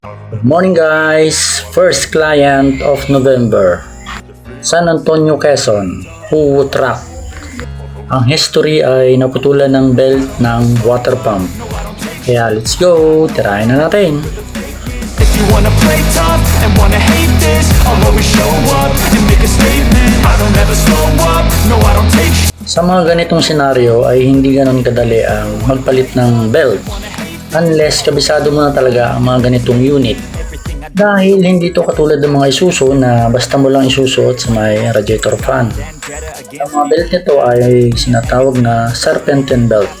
Good morning guys! First client of November. San Antonio, Quezon. Huwo truck. Ang history ay naputulan ng belt ng water pump. Kaya let's go! Tirahin na natin! If you wanna play tough and wanna hate this, I'll always show up and make a statement. I don't ever slow up, no I don't take shit. Sa mga ganitong senaryo ay hindi ganon kadali ang magpalit ng belt unless kabisado mo na talaga ang mga ganitong unit. Dahil hindi ito katulad ng mga Isuzu na basta mo lang isusuot sa may radiator fan. Ang mga belt nito ay sinatawag na serpentine belt.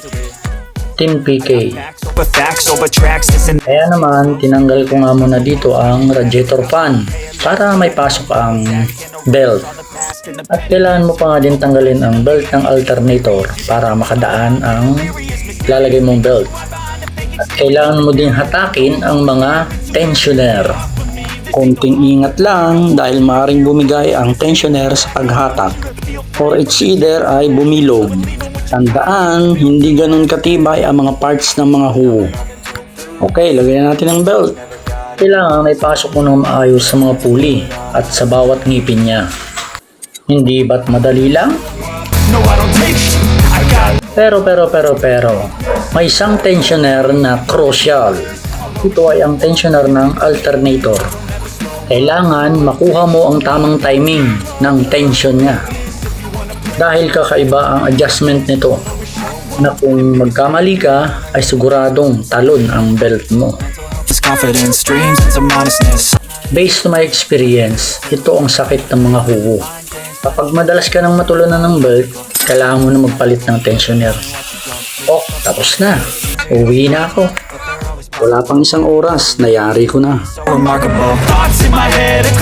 Team PK. But facts over tracks isn't. Kaya naman, tinanggal ko nga muna dito ang radiator fan para may pasok ang belt. At kailangan mo pa nga din tanggalin ang belt ng alternator para makadaan ang lalagay mong belt. At kailangan mo din hatakin ang mga tensioner. Konting ingat lang dahil maaaring bumigay ang tensioner sa paghatak or it's either ay bumilog. Tandaan, hindi ganun katibay ang mga parts ng mga huwo. Okay, lagyan natin ang belt. Kailangan may pasok mo ng maayos sa mga puli at sa bawat ngipin niya. Hindi ba't madali lang? No I don't take shit. I got. Pero, may isang tensioner na crucial. Ito ay ang tensioner ng alternator. Kailangan makuha mo ang tamang timing ng tension niya. Dahil kakaiba ang adjustment nito na kung magkamali ka ay siguradong talon ang belt mo. This confidence, dreams, some honestness. Based to my experience, ito ang sakit ng mga huwo. Kapag madalas ka nang matulunan ng belt, kailangan mo na magpalit ng tensioner. Oh, tapos na. Uwi na ako. Wala pang isang oras, nayari ko na. Remarkable thoughts in my head, a